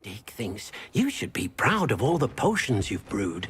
Mystique thinks you should be proud of all the potions you've brewed.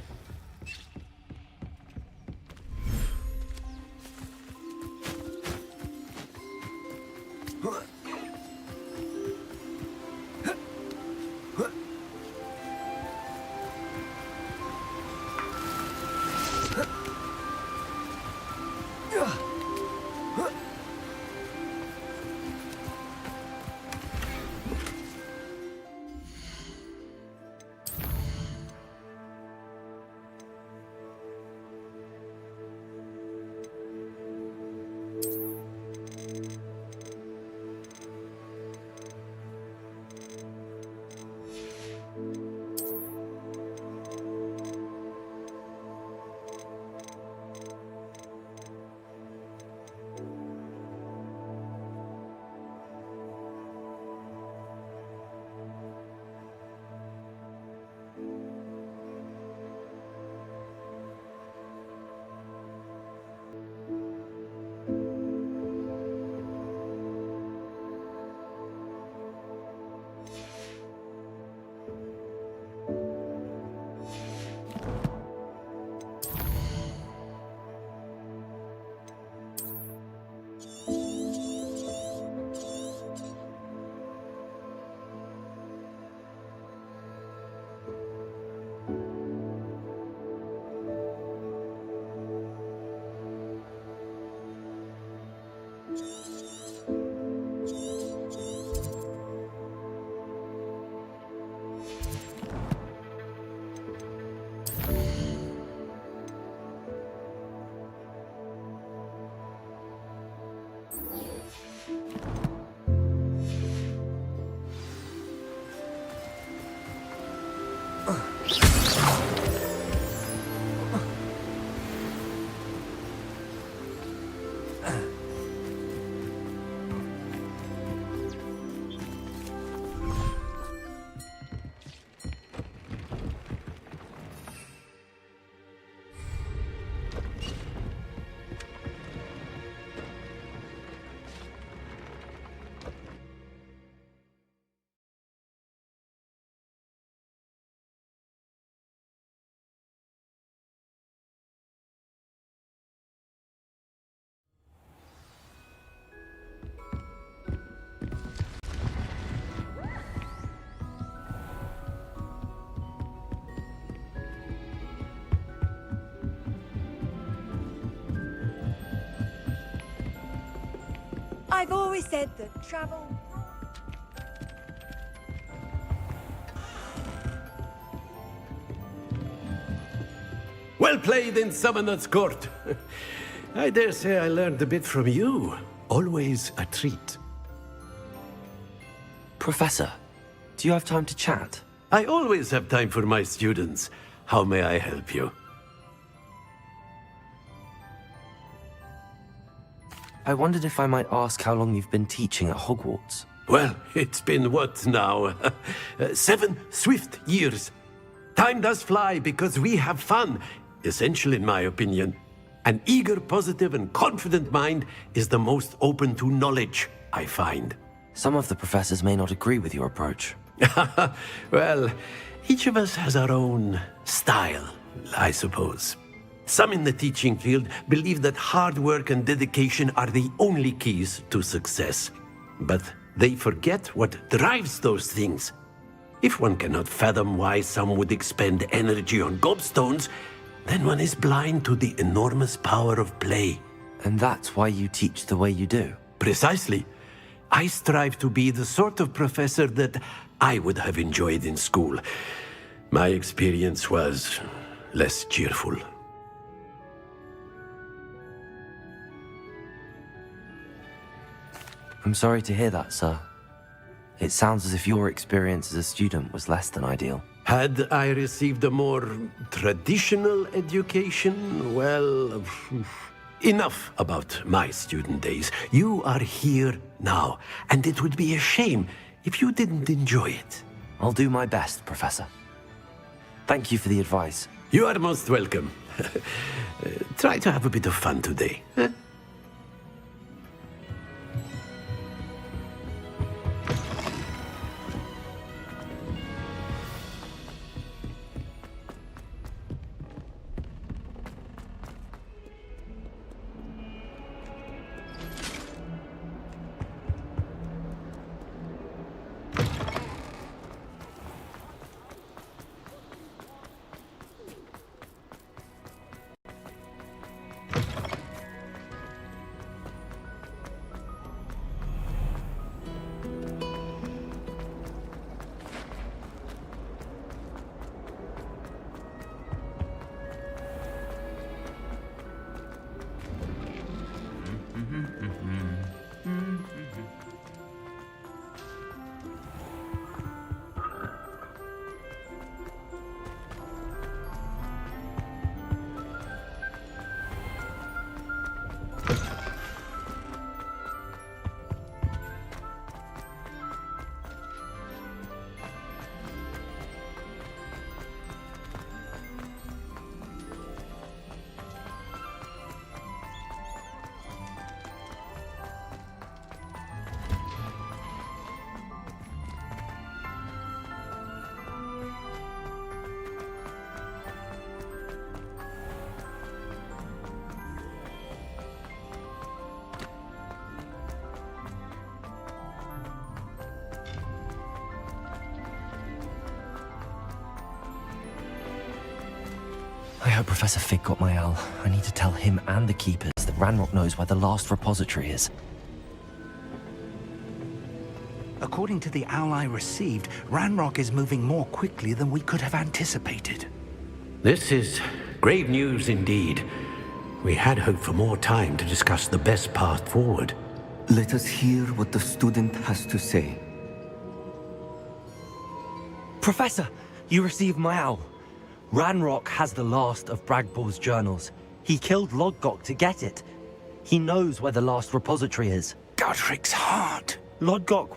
I've always said that travel... Well played in Summoner's Court. I dare say I learned a bit from you. Always a treat. Professor, do you have time to chat? I always have time for my students. How may I help you? I wondered if I might ask how long you've been teaching at Hogwarts. Well, it's been what now? 7 swift years. Time does fly because we have fun, essential in my opinion. An eager, positive, and confident mind is the most open to knowledge, I find. Some of the professors may not agree with your approach. Well, each of us has our own style, I suppose. Some in the teaching field believe that hard work and dedication are the only keys to success. But they forget what drives those things. If one cannot fathom why some would expend energy on gobstones, then one is blind to the enormous power of play. And that's why you teach the way you do? Precisely. I strive to be the sort of professor that I would have enjoyed in school. My experience was less cheerful. I'm sorry to hear that, sir. It sounds as if your experience as a student was less than ideal. Had I received a more traditional education, well, enough about my student days. You are here now, and it would be a shame if you didn't enjoy it. I'll do my best, Professor. Thank you for the advice. You are most welcome. Try to have a bit of fun today. Huh? hope Professor Fig got my owl. I need to tell him and the Keepers that Ranrock knows where the last repository is. According to the owl I received, Ranrock is moving more quickly than we could have anticipated. This is grave news indeed. We had hoped for more time to discuss the best path forward. Let us hear what the student has to say. Professor, you received my owl. Ranrock has the last of Bragbor's journals. He killed Lodgok to get it. He knows where the last repository is. Godric's heart. Lodgok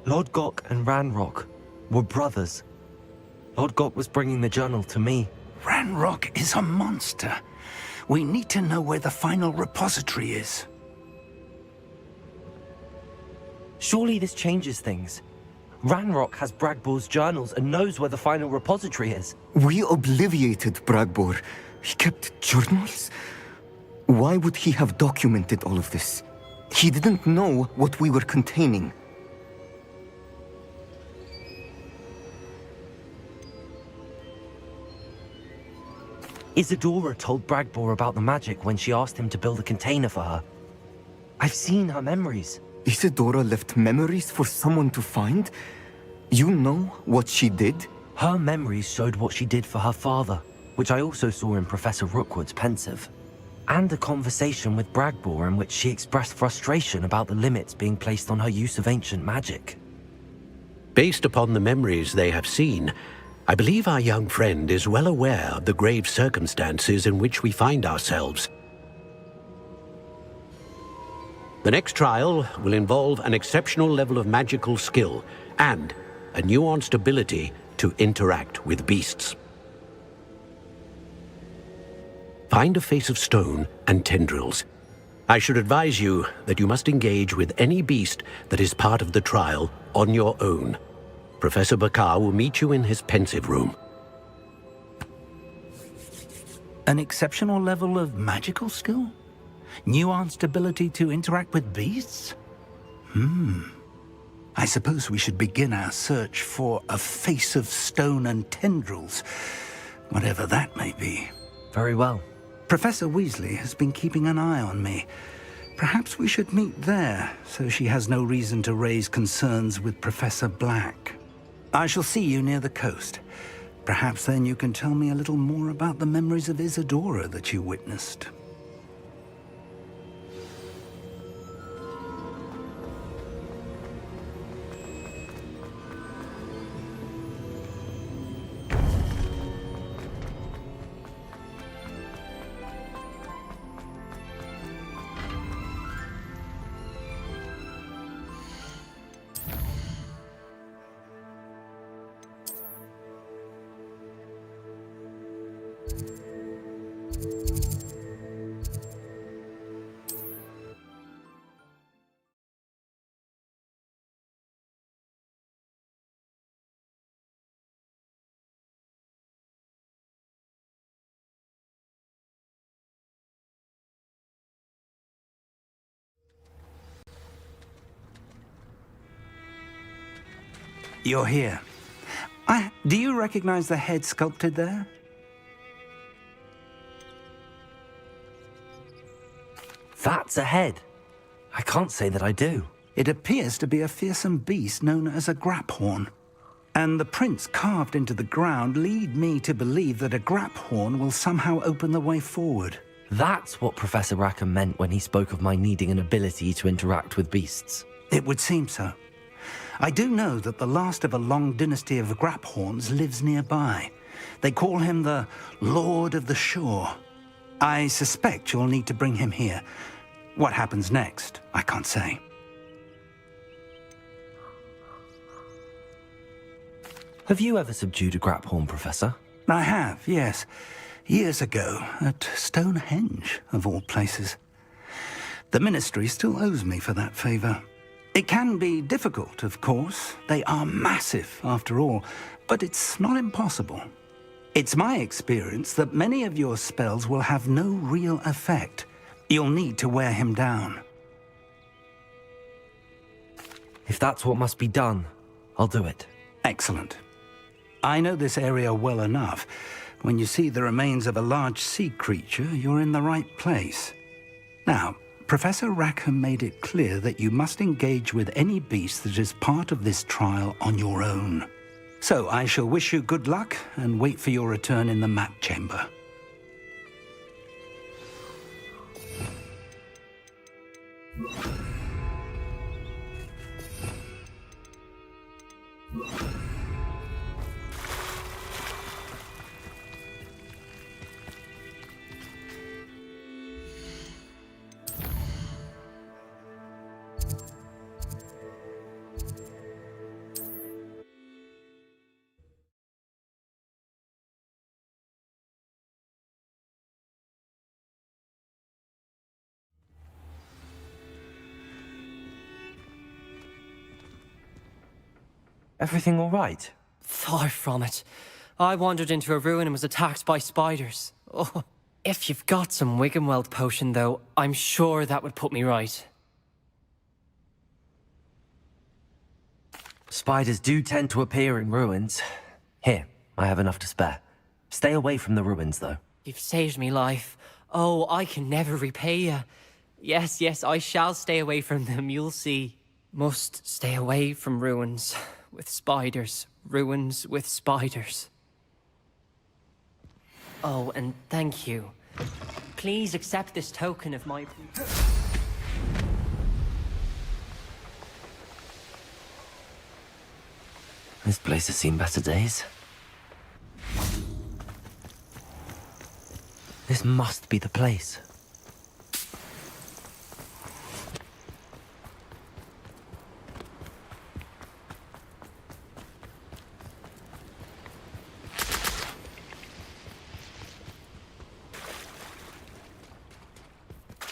and Ranrock were brothers. Lodgok was bringing the journal to me. Ranrock is a monster. We need to know where the final repository is. Surely this changes things. Ranrock has Bragbor's journals and knows where the final repository is. We obliviated Bragbor. He kept journals? Why would he have documented all of this? He didn't know what we were containing. Isadora told Bragbor about the magic when she asked him to build a container for her. I've seen her memories. Isadora left memories for someone to find? You know what she did? Her memories showed what she did for her father, which I also saw in Professor Rookwood's pensive. And a conversation with Bragbor in which she expressed frustration about the limits being placed on her use of ancient magic. Based upon the memories they have seen, I believe our young friend is well aware of the grave circumstances in which we find ourselves. The next trial will involve an exceptional level of magical skill and a nuanced ability to interact with beasts. Find a face of stone and tendrils. I should advise you that you must engage with any beast that is part of the trial on your own. Professor Bakar will meet you in his pensive room. An exceptional level of magical skill? Nuanced ability to interact with beasts? I suppose we should begin our search for a face of stone and tendrils, whatever that may be. Very well. Professor Weasley has been keeping an eye on me. Perhaps we should meet there, so she has no reason to raise concerns with Professor Black. I shall see you near the coast. Perhaps then you can tell me a little more about the memories of Isadora that you witnessed. You're here. Do you recognize the head sculpted there? That's a head. I can't say that I do. It appears to be a fearsome beast known as a Graphorn. And the prints carved into the ground lead me to believe that a Graphorn will somehow open the way forward. That's what Professor Rackham meant when he spoke of my needing an ability to interact with beasts. It would seem so. I do know that the last of a long dynasty of Graphorns lives nearby. They call him the Lord of the Shore. I suspect you'll need to bring him here. What happens next, I can't say. Have you ever subdued a Graphorn, Professor? I have, yes. Years ago, at Stonehenge, of all places. The Ministry still owes me for that favor. It can be difficult, of course. They are massive, after all, but it's not impossible. It's my experience that many of your spells will have no real effect. You'll need to wear him down. If that's what must be done, I'll do it. Excellent. I know this area well enough. When you see the remains of a large sea creature, you're in the right place. Now, Professor Rackham made it clear that you must engage with any beast that is part of this trial on your own. So I shall wish you good luck and wait for your return in the map chamber. Everything all right? Far from it. I wandered into a ruin and was attacked by spiders. Oh, if you've got some Wiggenweld potion, though, I'm sure that would put me right. Spiders do tend to appear in ruins. Here, I have enough to spare. Stay away from the ruins, though. You've saved me life. Oh, I can never repay you. Yes, I shall stay away from them, you'll see. Must stay away from ruins with spiders. Ruins with spiders. Oh, and thank you. Please accept this token of my... This place has seen better days. This must be the place.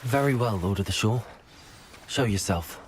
Very well, Lord of the Shore. Show yourself.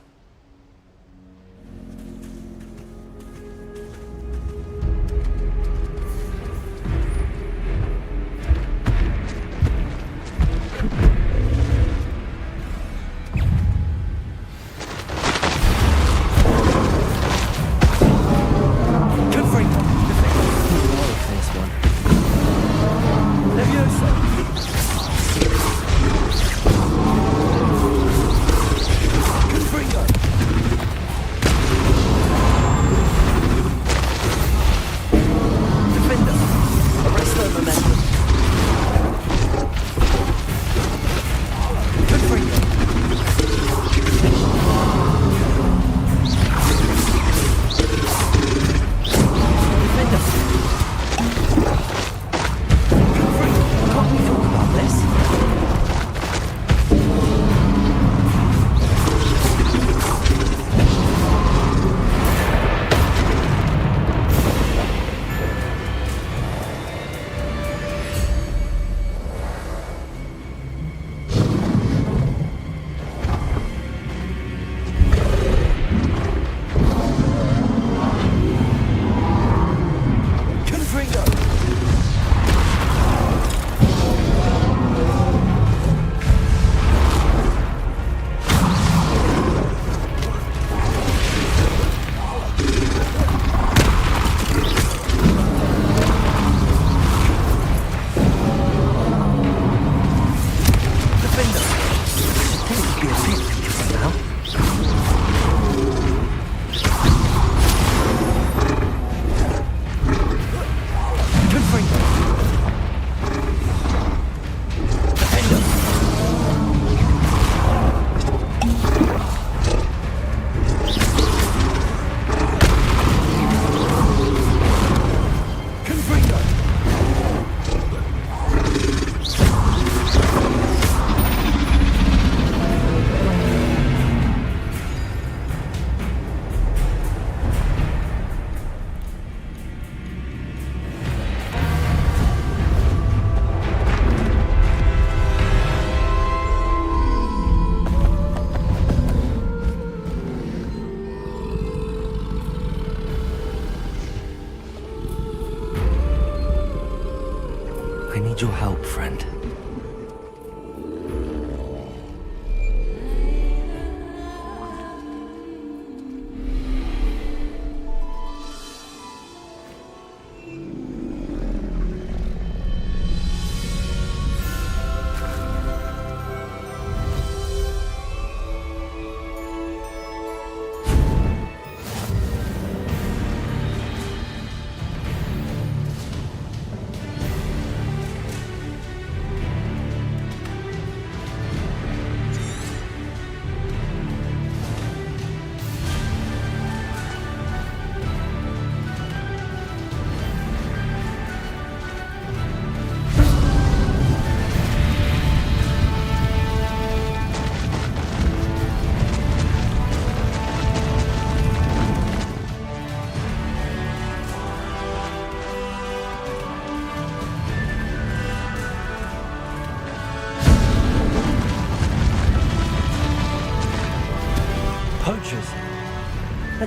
Your help, friend.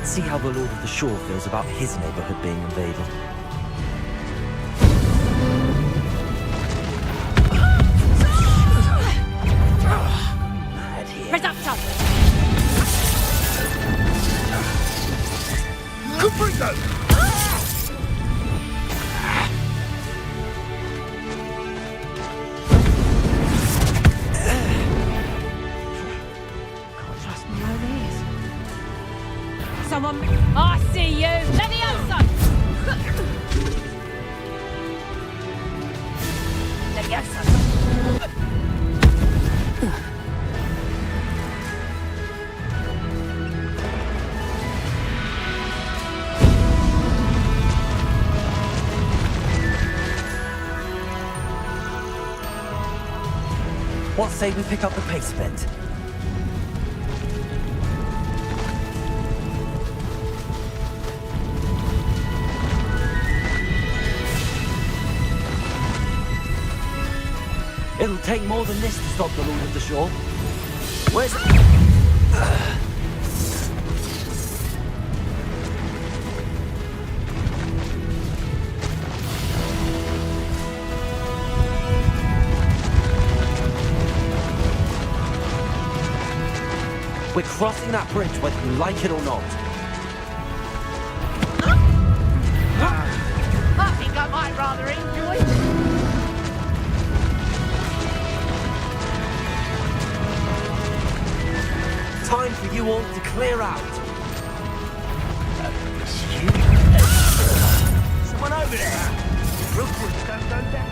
Let's see how the Lord of the Shore feels about his neighborhood being invaded. Someone... I see you! Leviosa! Leviosa! What say we pick up the pace a bit? It'll take more than this to stop the Lord of the Shore. Where's... We're crossing that bridge whether you like it or not. I think I might rather enjoy it. Time for you all to clear out. Someone over there! Rookwood's don't go down.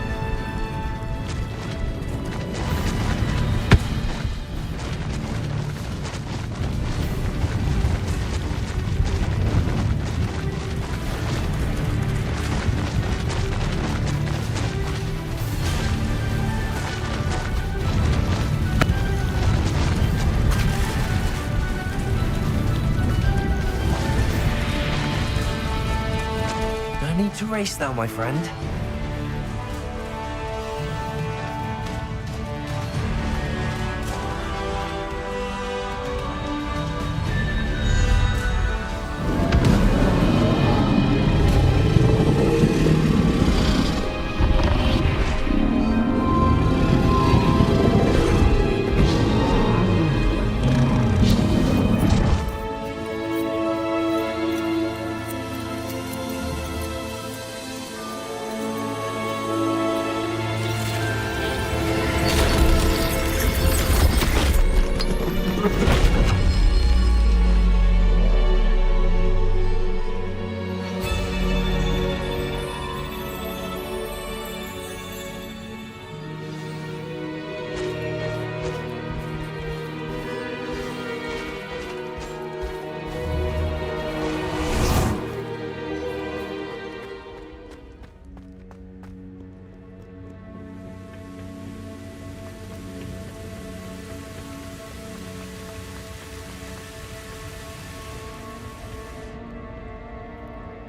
No need to race now, my friend.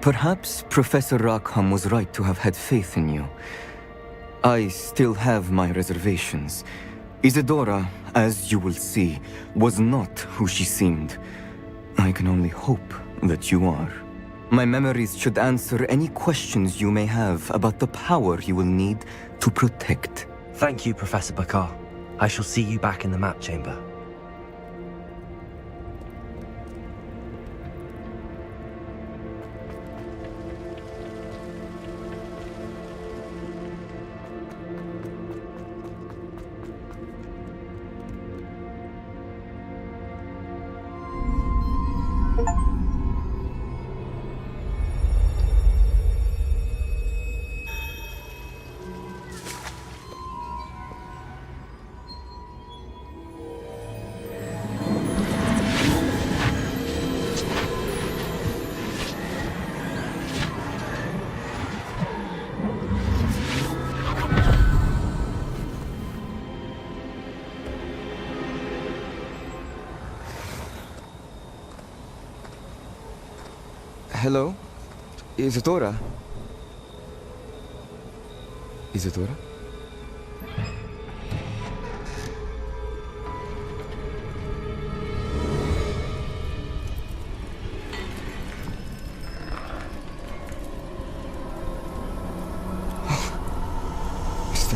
Perhaps Professor Rackham was right to have had faith in you. I still have my reservations. Isadora, as you will see, was not who she seemed. I can only hope that you are. My memories should answer any questions you may have about the power you will need to protect. Thank you, Professor Bakar. I shall see you back in the map chamber. Hello? Isadora? Isadora?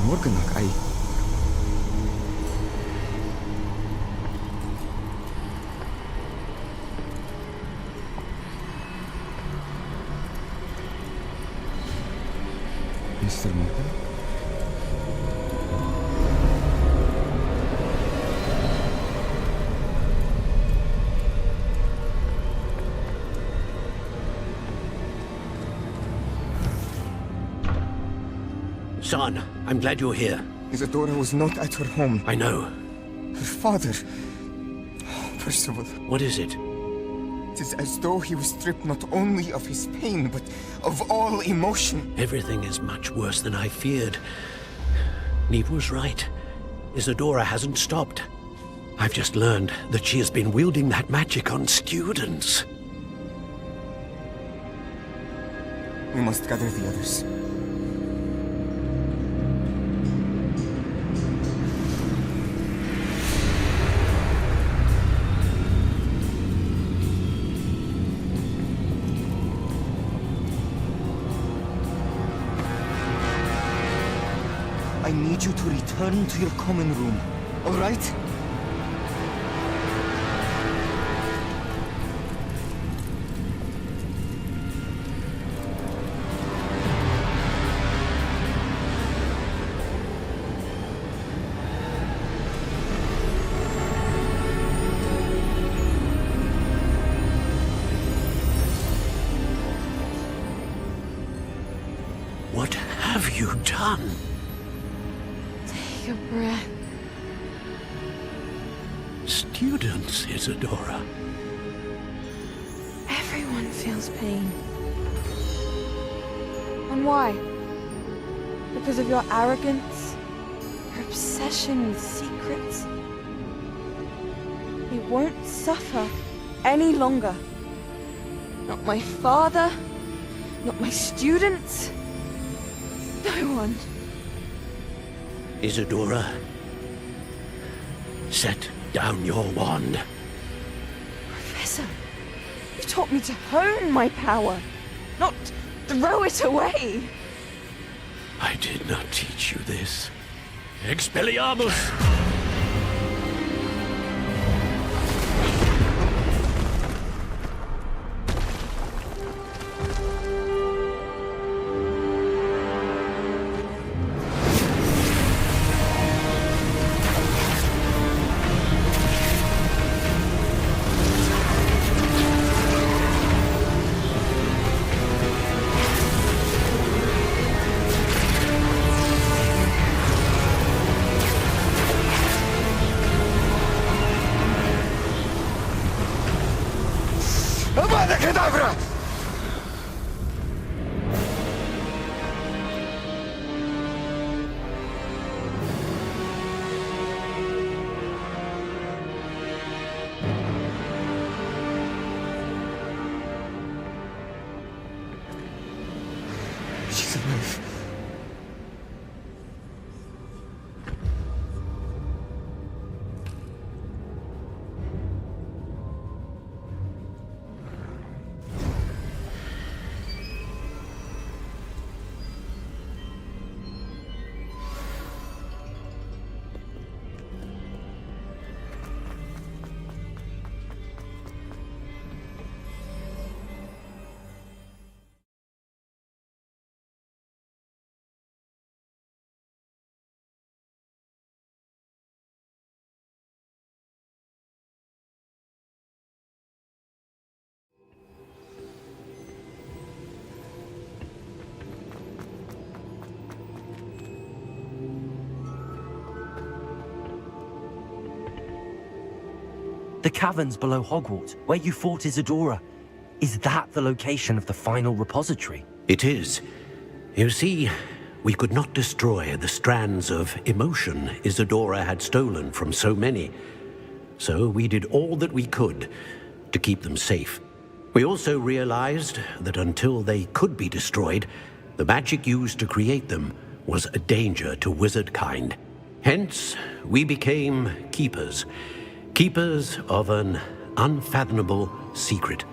Morganach, Mr. Morgan? Son, I'm glad you're here. Isadora was not at her home. I know. Her father... Percival, What is it? it is as though he was stripped not only of his pain, but of all emotion. Everything is much worse than I feared. Neve was right. Isadora hasn't stopped. I've just learned that she has been wielding that magic on students. We must gather the others. I need you to return to your common room, all right? What have you done? Take a breath. Students, Isadora. Everyone feels pain. And why? Because of your arrogance? Your obsession with secrets? We won't suffer any longer. Not my father, not my students, no one. Isadora, set down your wand. Professor, you taught me to hone my power, not throw it away. I did not teach you this. Expelliarmus! Avada Kedavra! She's alive. The caverns below Hogwarts, where you fought Isadora. Is that the location of the final repository? It is. You see, we could not destroy the strands of emotion Isadora had stolen from so many. So we did all that we could to keep them safe. We also realized that until they could be destroyed, the magic used to create them was a danger to wizard kind. Hence, we became keepers. Keepers of an unfathomable secret.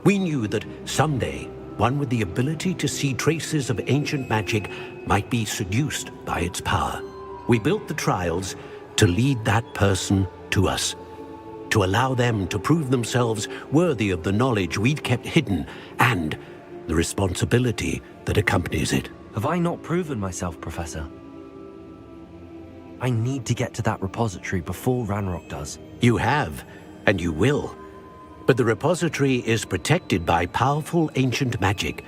We knew that someday one with the ability to see traces of ancient magic might be seduced by its power. We built the trials to lead that person to us, to allow them to prove themselves worthy of the knowledge we'd kept hidden and the responsibility that accompanies it. Have I not proven myself, Professor? I need to get to that repository before Ranrock does. You have, and you will. But the repository is protected by powerful ancient magic.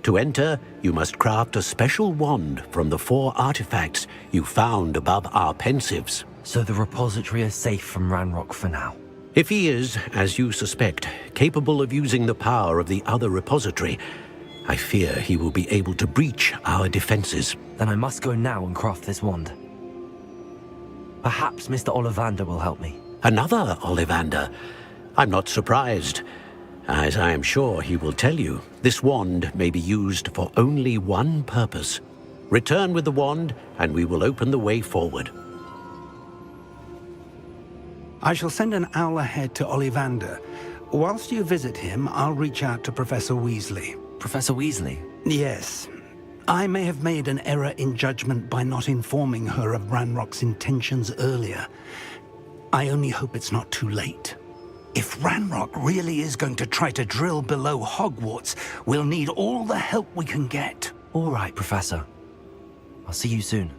To enter, you must craft a special wand from the 4 artifacts you found above our pensives. So the repository is safe from Ranrock for now. If he is, as you suspect, capable of using the power of the other repository, I fear he will be able to breach our defenses. Then I must go now and craft this wand. Perhaps Mr. Ollivander will help me. Another Ollivander? I'm not surprised. As I am sure he will tell you, this wand may be used for only one purpose. Return with the wand, and we will open the way forward. I shall send an owl ahead to Ollivander. Whilst you visit him, I'll reach out to Professor Weasley. Professor Weasley? Yes. I may have made an error in judgment by not informing her of Ranrock's intentions earlier. I only hope it's not too late. If Ranrock really is going to try to drill below Hogwarts, we'll need all the help we can get. All right, Professor. I'll see you soon.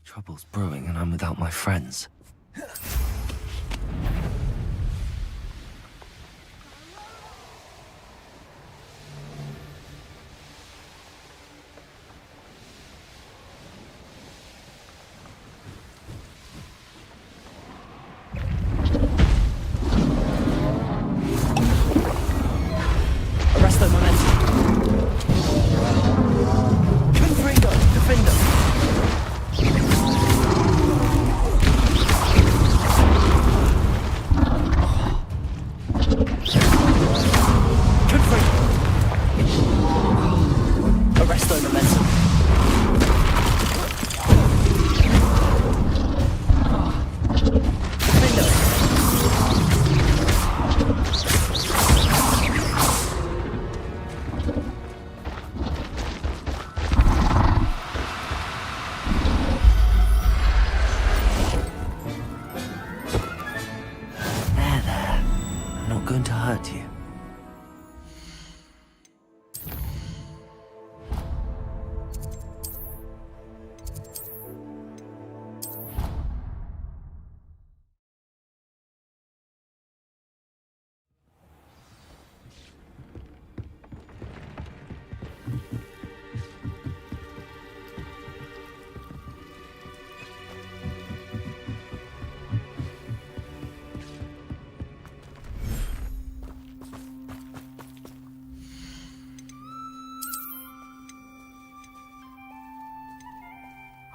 Trouble's brewing and I'm without my friends. Arresto momentum. Confringo, defender. Arresto momentum. There. I'm not going to hurt you.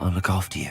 I'll look after you.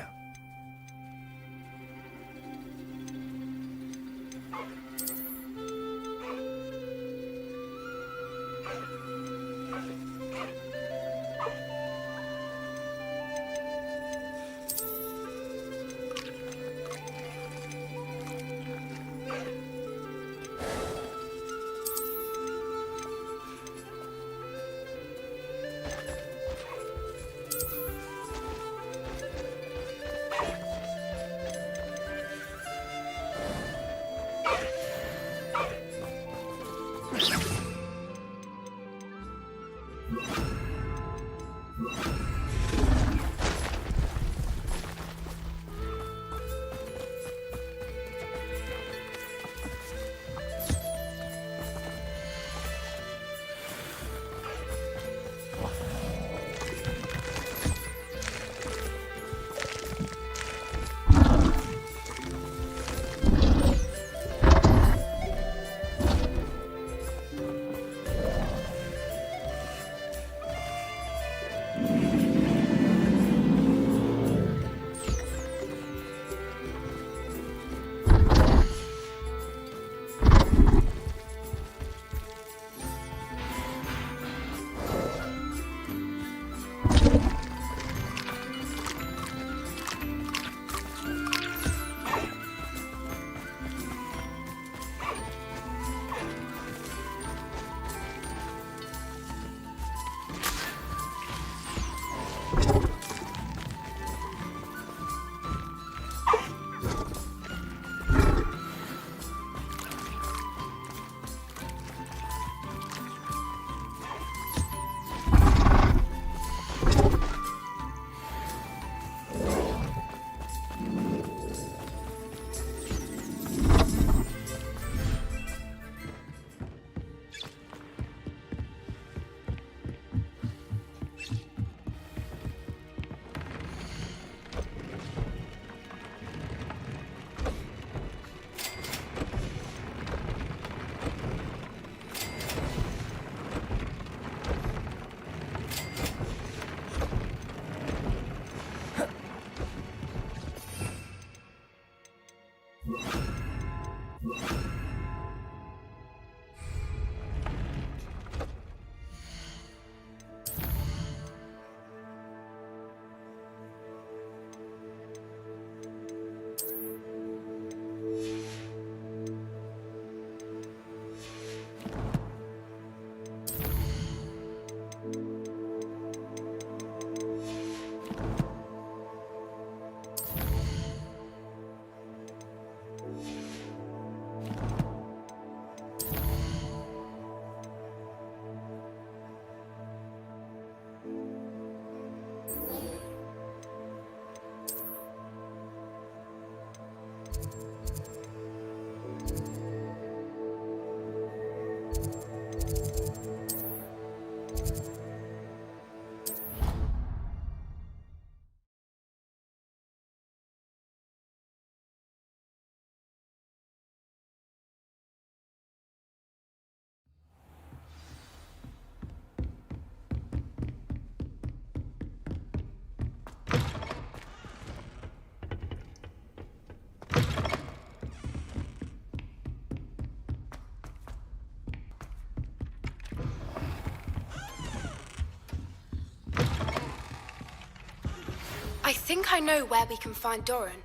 I think I know where we can find Doran.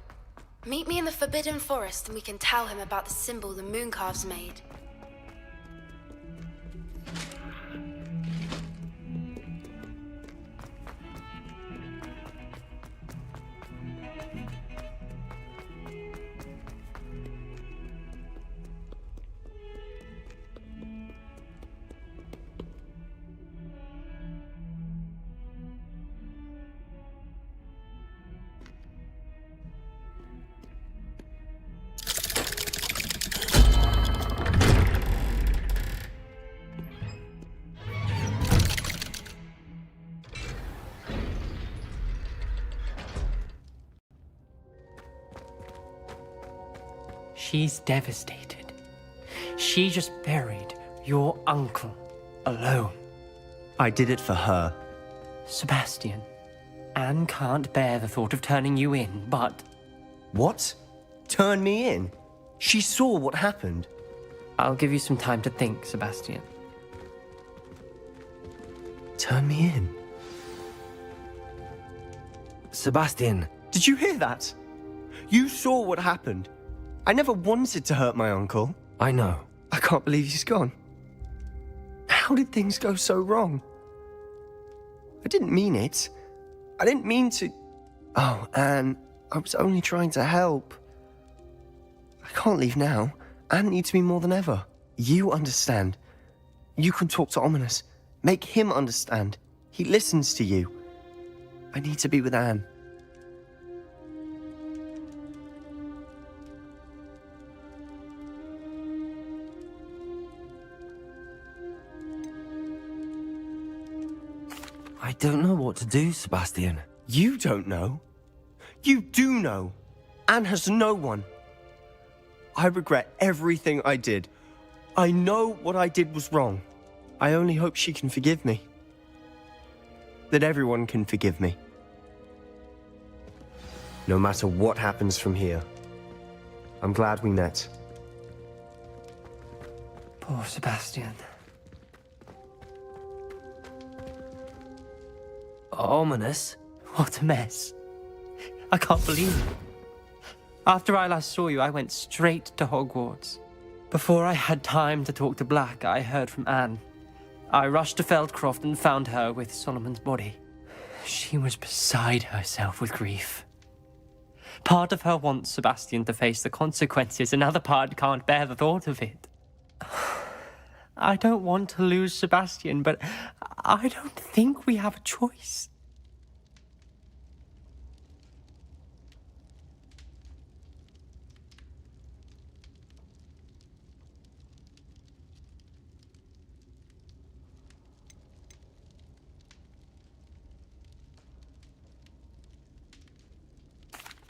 Meet me in the Forbidden Forest and we can tell him about the symbol the Mooncalves made. She's devastated. She just buried your uncle alone. I did it for her. Sebastian, Anne can't bear the thought of turning you in, but... What? Turn me in? She saw what happened. I'll give you some time to think, Sebastian. Turn me in? Sebastian! Did you hear that? You saw what happened. I never wanted to hurt my uncle. I know. I can't believe he's gone. How did things go so wrong? I didn't mean it. I didn't mean to... Oh, Anne, I was only trying to help. I can't leave now. Anne needs me more than ever. You understand. You can talk to Ominous. Make him understand. He listens to you. I need to be with Anne. I don't know what to do, Sebastian. You don't know. You do know. Anne has no one. I regret everything I did. I know what I did was wrong. I only hope she can forgive me. That everyone can forgive me. No matter what happens from here, I'm glad we met. Poor Sebastian. Ominous? What a mess. I can't believe it. After I last saw you, I went straight to Hogwarts. Before I had time to talk to Black, I heard from Anne. I rushed to Feldcroft and found her with Solomon's body. She was beside herself with grief. Part of her wants Sebastian to face the consequences, another part can't bear the thought of it. I don't want to lose Sebastian, but I don't think we have a choice.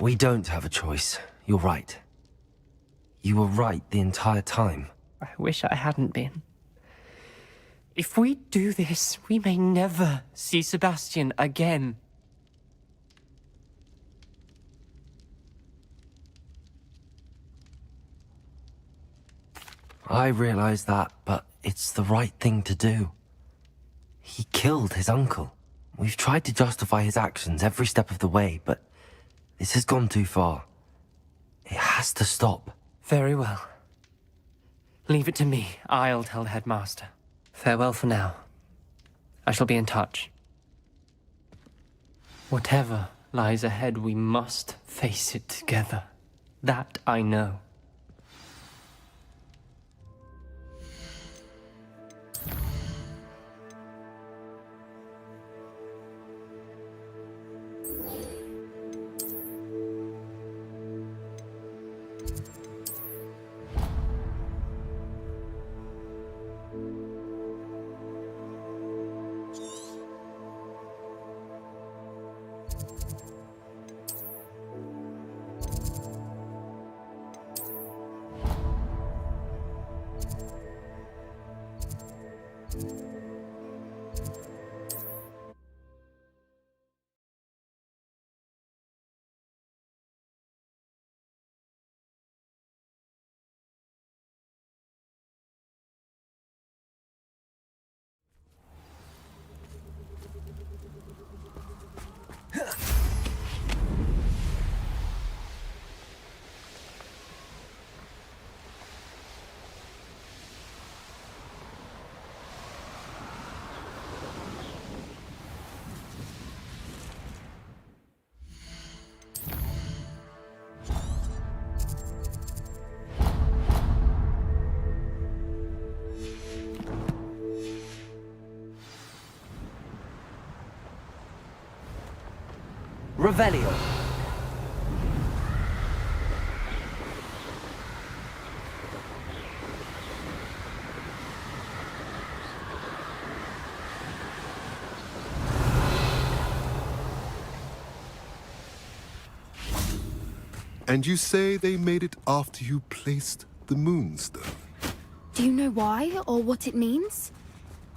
We don't have a choice. You're right. You were right the entire time. I wish I hadn't been. If we do this, we may never see Sebastian again. I realize that, but it's the right thing to do. He killed his uncle. We've tried to justify his actions every step of the way, but this has gone too far. It has to stop. Very well. Leave it to me. I'll tell the headmaster. Farewell for now. I shall be in touch. Whatever lies ahead, we must face it together. That I know. Revelio. And you say they made it after you placed the Moonstone? Do you know why, or what it means?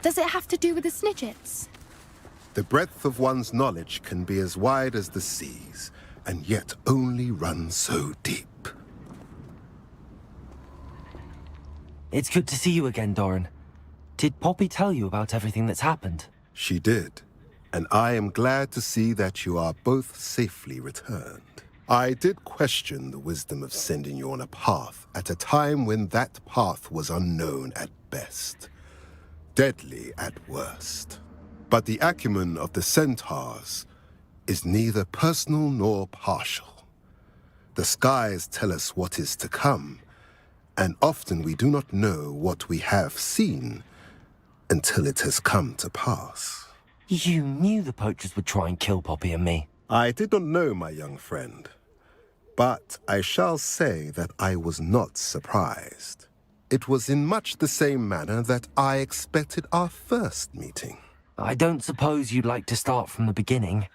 Does it have to do with the Snidgets? The breadth of one's knowledge can be as wide as the seas, and yet only run so deep. It's good to see you again, Doran. Did Poppy tell you about everything that's happened? She did, and I am glad to see that you are both safely returned. I did question the wisdom of sending you on a path at a time when that path was unknown at best, deadly at worst. But the acumen of the centaurs is neither personal nor partial. The skies tell us what is to come, and often we do not know what we have seen until it has come to pass. You knew the poachers would try and kill Poppy and me. I did not know, my young friend, but I shall say that I was not surprised. It was in much the same manner that I expected our first meeting. I don't suppose you'd like to start from the beginning.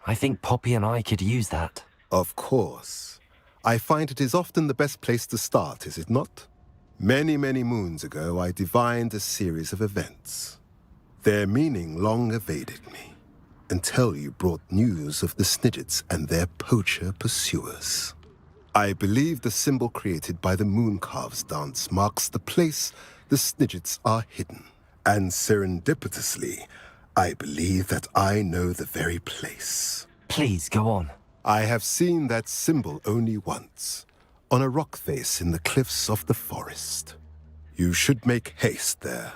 I think Poppy and I could use that. Of course. I find it is often the best place to start, is it not? Many, many moons ago, I divined a series of events. Their meaning long evaded me, until you brought news of the Snidgets and their poacher pursuers. I believe the symbol created by the Mooncalves dance marks the place the Snidgets are hidden. And serendipitously, I believe that I know the very place. Please, go on. I have seen that symbol only once, on a rock face in the cliffs of the forest. You should make haste there.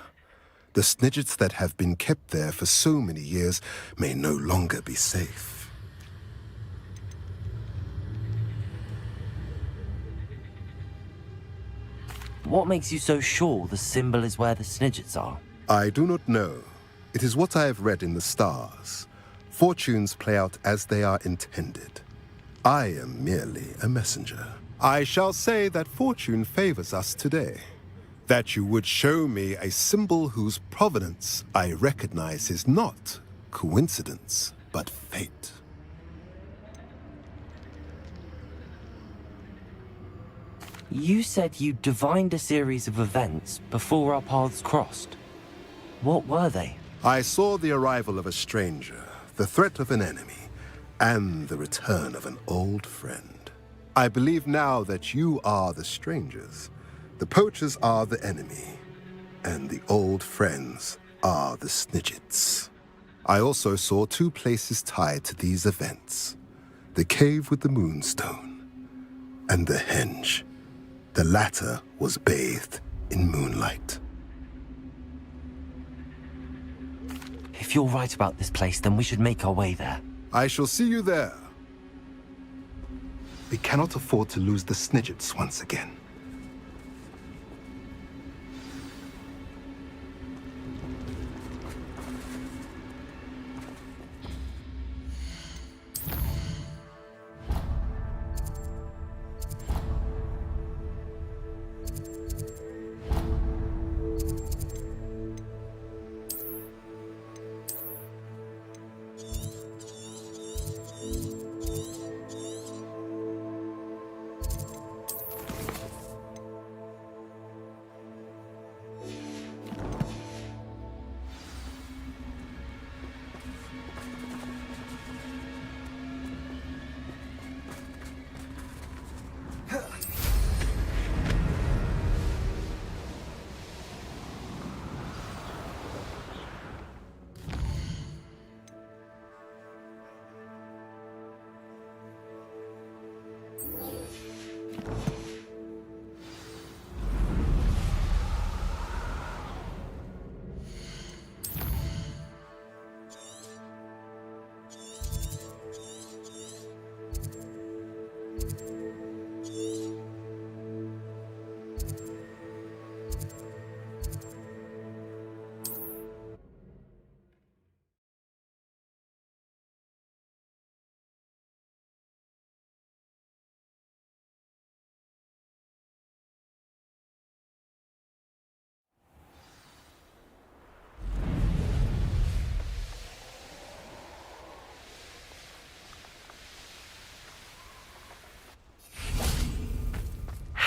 The Snidgets that have been kept there for so many years may no longer be safe. What makes you so sure the symbol is where the Snidgets are? I do not know. It is what I have read in the stars. Fortunes play out as they are intended. I am merely a messenger. I shall say that fortune favors us today. That you would show me a symbol whose provenance I recognize is not coincidence, but fate. You said you divined a series of events before our paths crossed. What were they? I saw the arrival of a stranger, the threat of an enemy, and the return of an old friend. I believe now that you are the strangers. The poachers are the enemy, and the old friends are the Snidgets. I also saw two places tied to these events. The cave with the Moonstone, and the henge. The latter was bathed in moonlight. If you're right about this place, then we should make our way there. I shall see you there. We cannot afford to lose the Snidgets once again.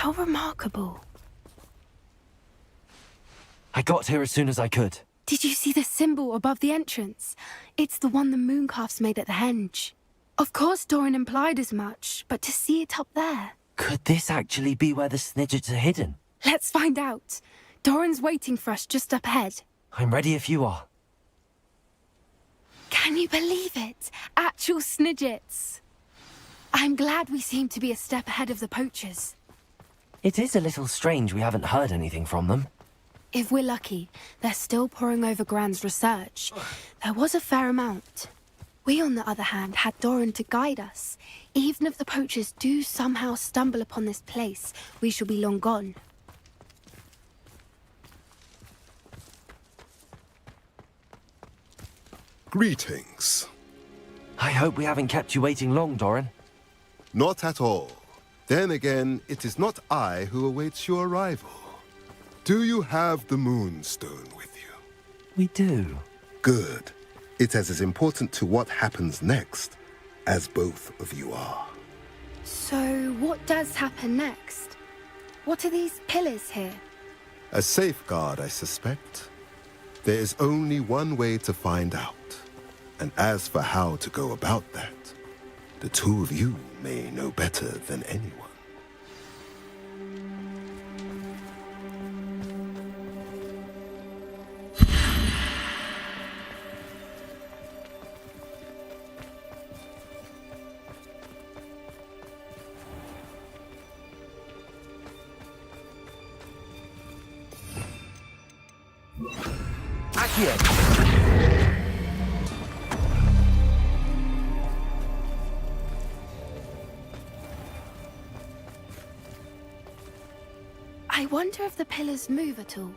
How remarkable. I got here as soon as I could. Did you see the symbol above the entrance? It's the one the mooncalves made at the henge. Of course Doran implied as much, but to see it up there... Could this actually be where the Snidgets are hidden? Let's find out. Doran's waiting for us just up ahead. I'm ready if you are. Can you believe it? Actual Snidgets. I'm glad we seem to be a step ahead of the poachers. It is a little strange we haven't heard anything from them. If we're lucky, they're still poring over Gran's research. There was a fair amount. We, on the other hand, had Doran to guide us. Even if the poachers do somehow stumble upon this place, we shall be long gone. Greetings. I hope we haven't kept you waiting long, Doran. Not at all. Then again, it is not I who awaits your arrival. Do you have the Moonstone with you? We do. Good. It is as important to what happens next as both of you are. So, what does happen next? What are these pillars here? A safeguard, I suspect. There is only one way to find out. And as for how to go about that, the two of you may know better than anyone. I wonder if the pillars move at all.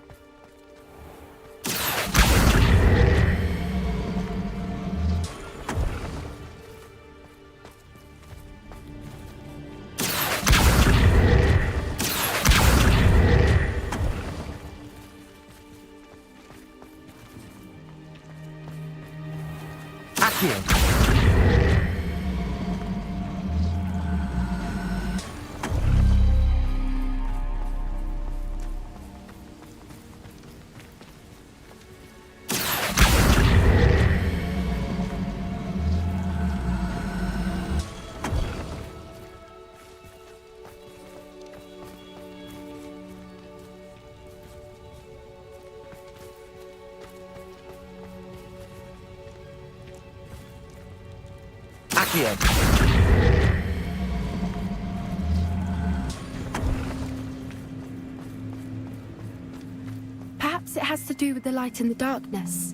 Perhaps it has to do with the light in the darkness.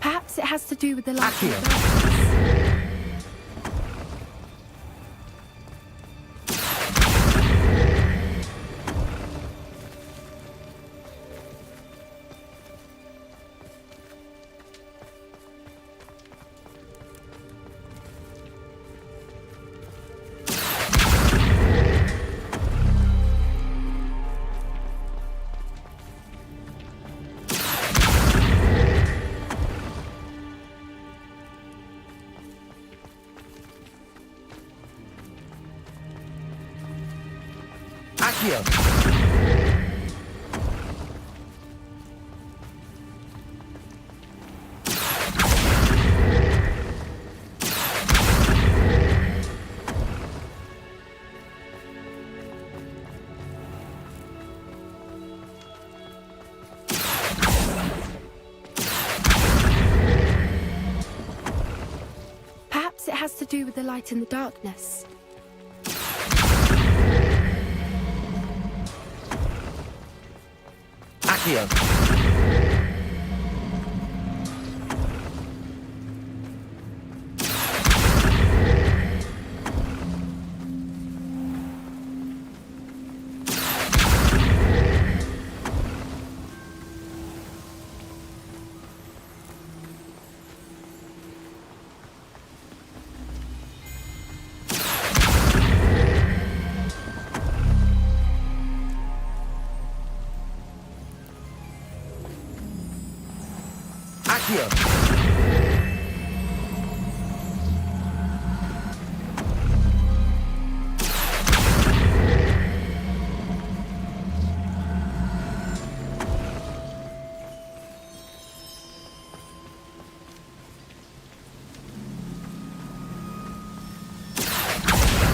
Perhaps it has to do with the light in the darkness. Perhaps it has to do with the light in the darkness. Accio!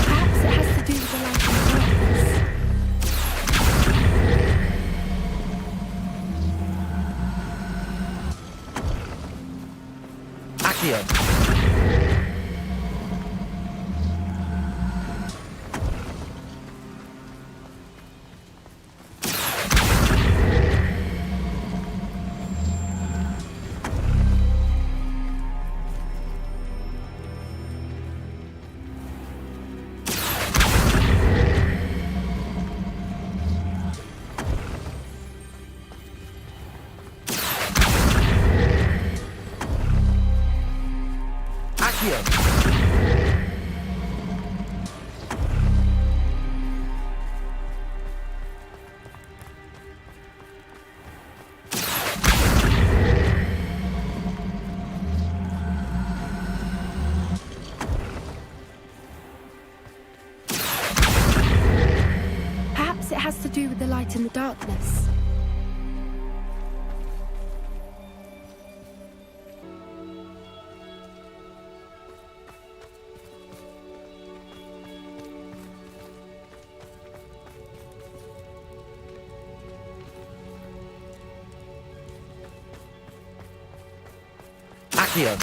Perhaps it has to do with the light and darkness. Accio! Accio! Perhaps it has to do with the light and the darkness. Accio!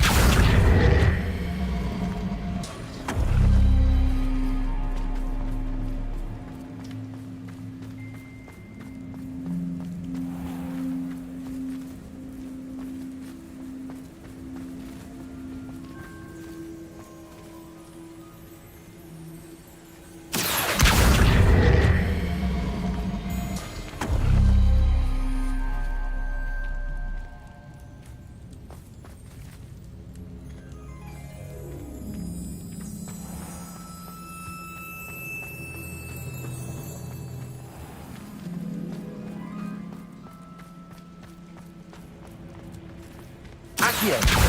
Accio!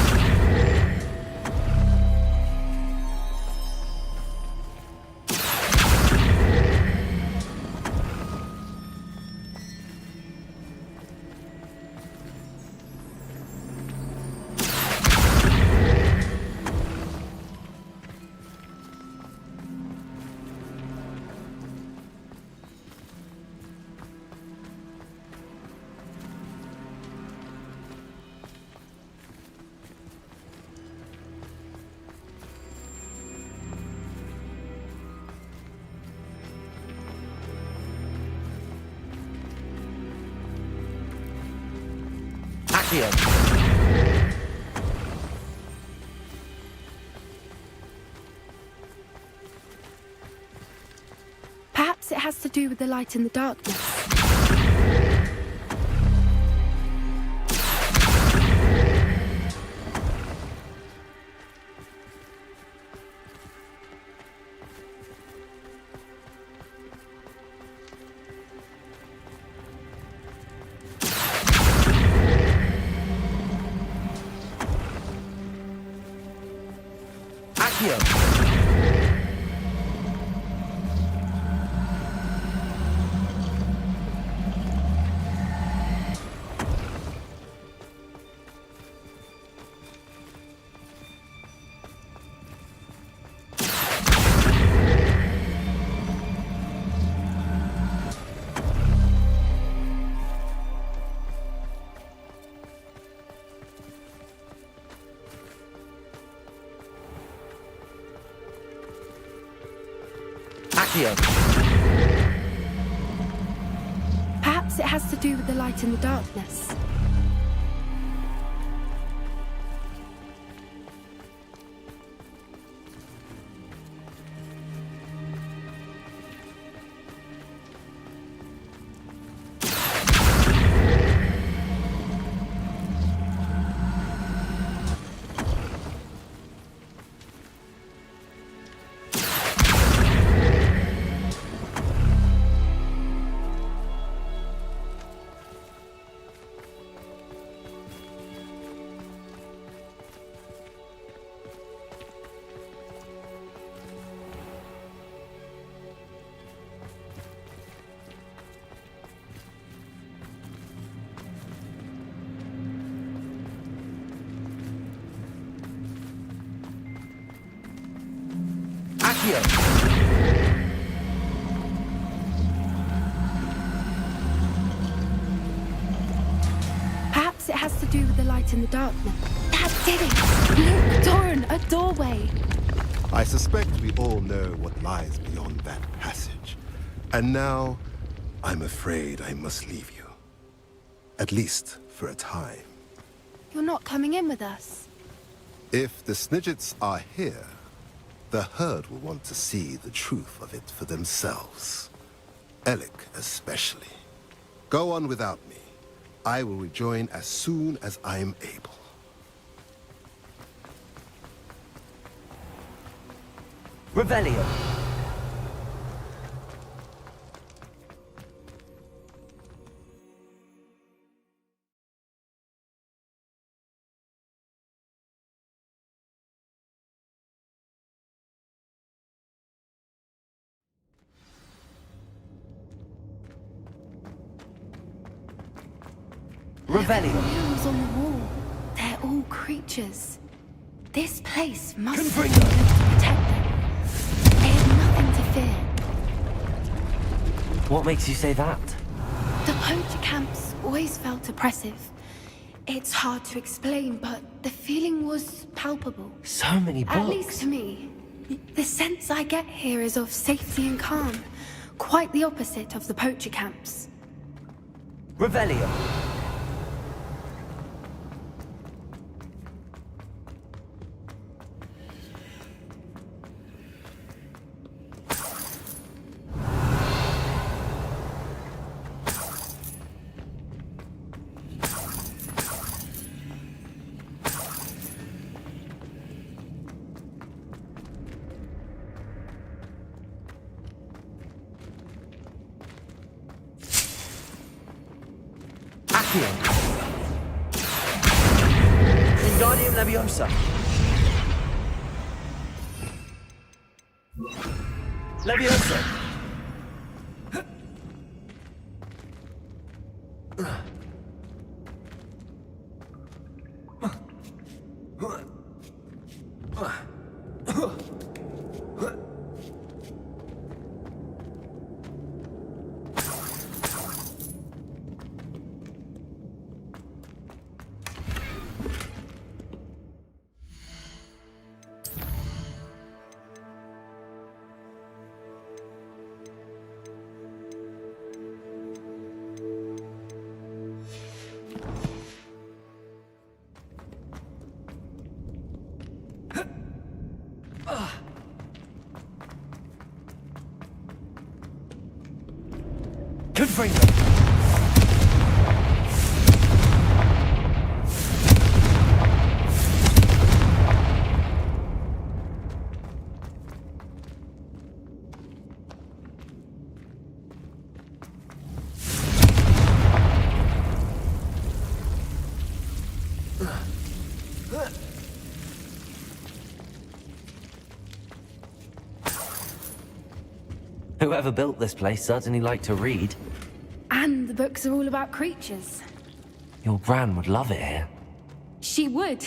Accio! Perhaps it has to do with the light and the darkness. Accio! Accio! Perhaps it has to do with the light and the darkness. Perhaps it has to do with the light in the darkness. That did it! Look, Doran, a doorway! I suspect we all know what lies beyond that passage. And now, I'm afraid I must leave you. At least for a time. You're not coming in with us. If the Snidgets are here, the herd will want to see the truth of it for themselves. Alec especially. Go on without me. I will rejoin as soon as I am able. Revelio. Revelio. Runes on the wall. They're all creatures. This place must be Confringo. built to protect them. They have nothing to fear. What makes you say that? The poacher camps always felt oppressive. It's hard to explain, but the feeling was palpable. So many books. At least to me. The sense I get here is of safety and calm. Quite the opposite of the poacher camps. Revelio. Wingardium Leviosa. Leviosa. Confringo. Whoever built this place certainly liked to read. And the books are all about creatures. Your Gran would love it here. She would.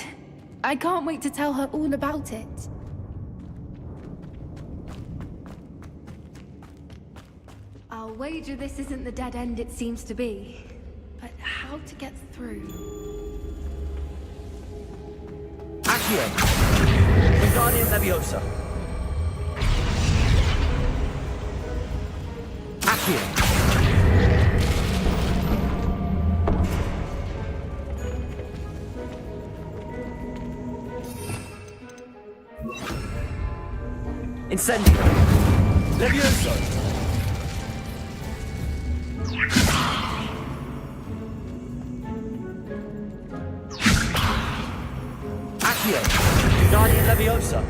I can't wait to tell her all about it. I'll wager this isn't the dead end it seems to be. But how to get through? Accio. Wingardium Leviosa. Accio. Incendio. Levioso. Accio. Guardian Leviosa.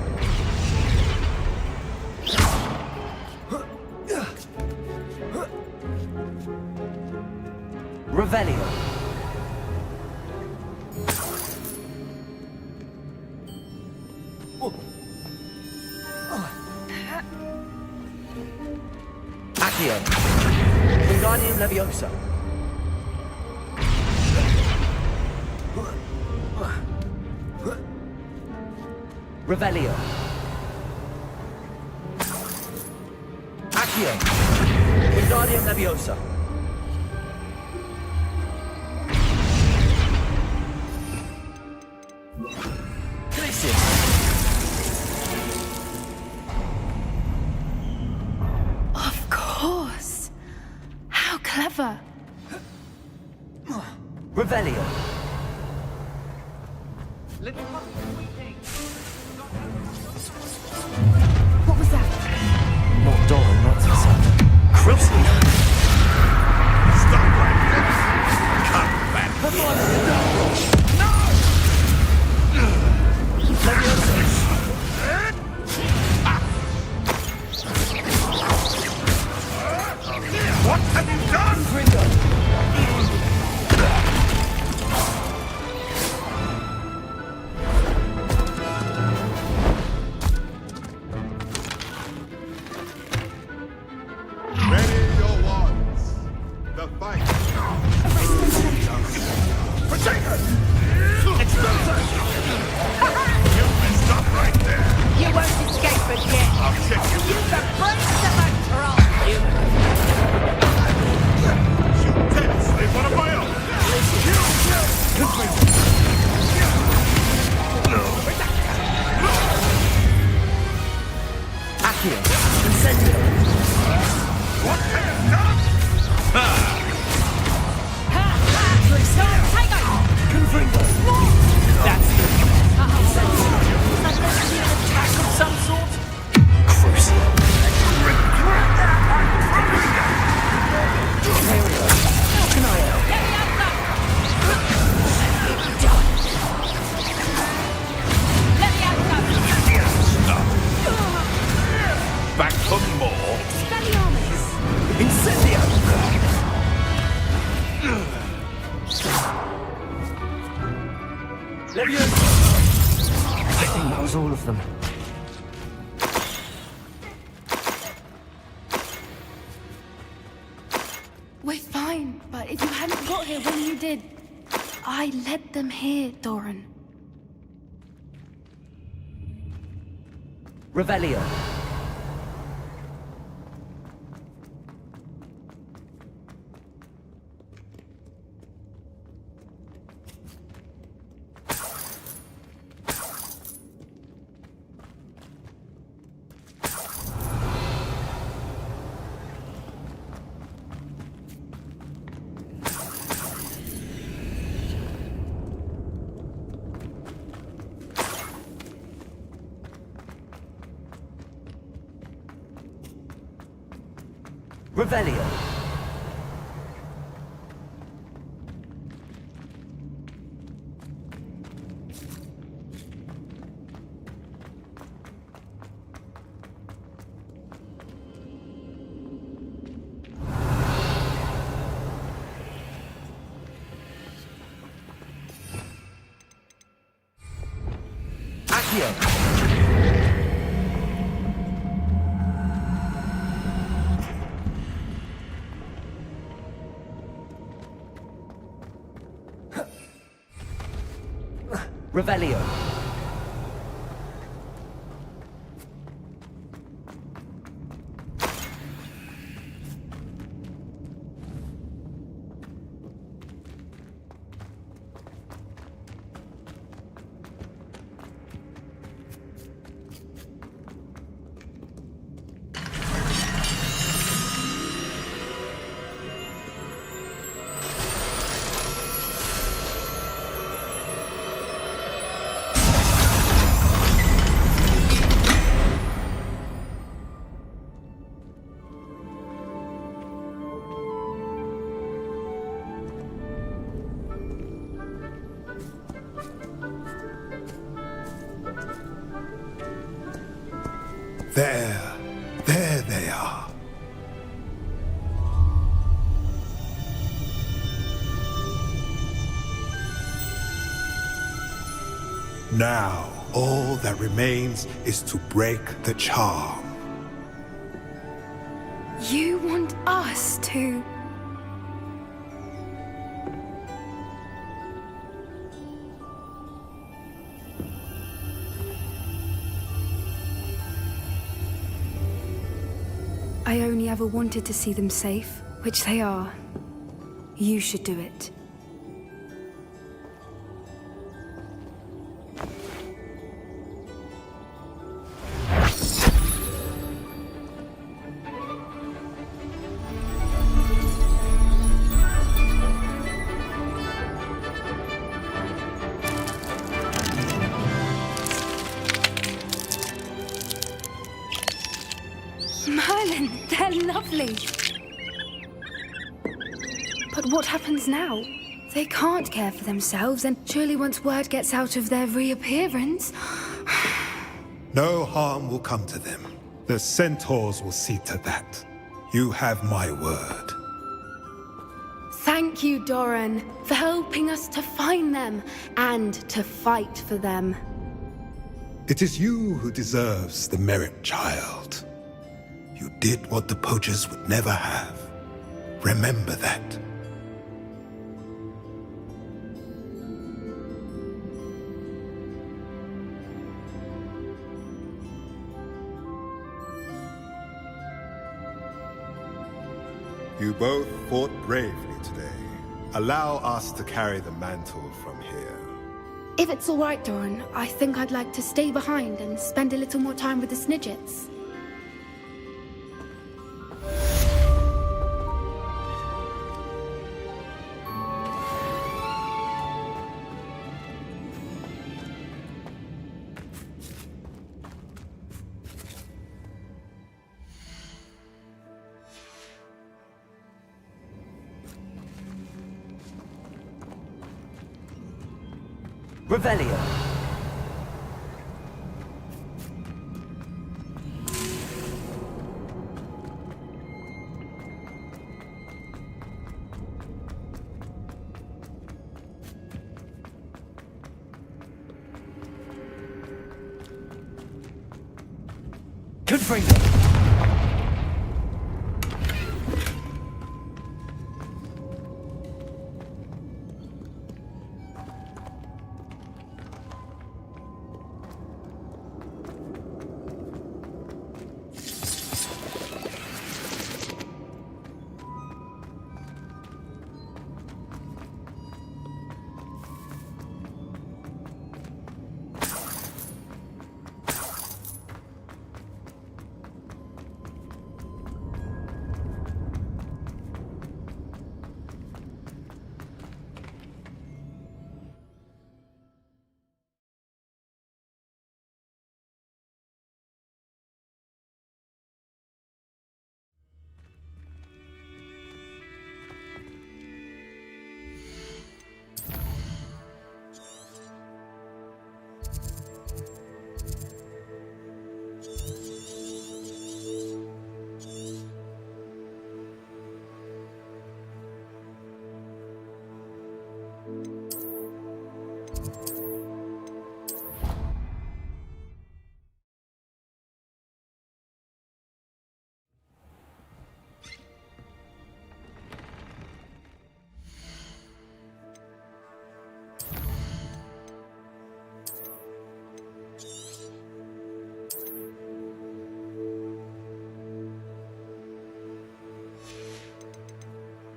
Revelio. Accio. Wingardium Leviosa. Revelio. Accio! Wingardium Leviosa! Glacius! Of course. How clever. Revelio! What was that? Not Doran, that's for certain. Crucial! Stop right there! Come back What have you done? Ready your wands. The fight. Protector! Expulsor! You messed up right there. You won't escape again. I'll check you. You've the brains of a troll. Shoot tennis. Save one of my own. Accio! Incendio! What have you done? Confringo! That's the... Attack of some sort? Crucial! Back for more. Incendio! Leviosa! I think that was all of them. We're fine, but if you hadn't got here when you did, I led them here, Doran. Revelio! Revelio! Accio! Revelio! There they are. Now, all that remains is to break the charm. You want us to... I only ever wanted to see them safe, which they are. You should do it. Merlin, they're lovely. But what happens now? They can't care for themselves, and surely once word gets out of their reappearance... No harm will come to them. The centaurs will see to that. You have my word. Thank you, Doran, for helping us to find them and to fight for them. It is you who deserves the merit, child. You did what the poachers would never have. Remember that. You both fought bravely today. Allow us to carry the mantle from here. If it's all right, Doran, I think I'd like to stay behind and spend a little more time with the Snidgets. Revelio. Confringo.